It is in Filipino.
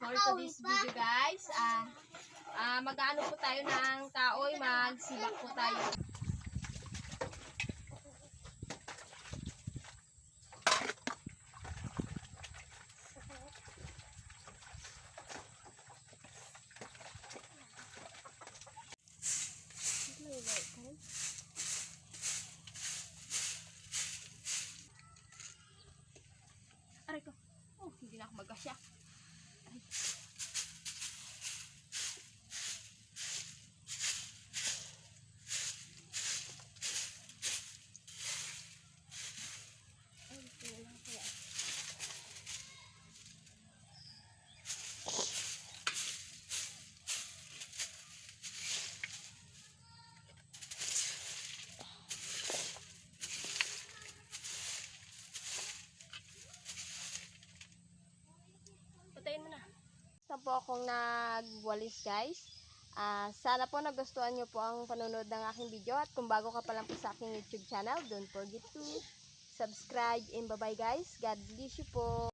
for today's video guys. Mag-ano po tayo ng kahoy, magsibak po tayo. Aray ko. Oh, hindi na ako magkasya. Aray. Patayin mo na. Basta po akong nagwalis guys. Sana po nagustuhan nyo po ang panonood ng aking video. At kung bago ka pa lang po sa aking YouTube channel, don't forget to subscribe and bye bye guys. God bless you po.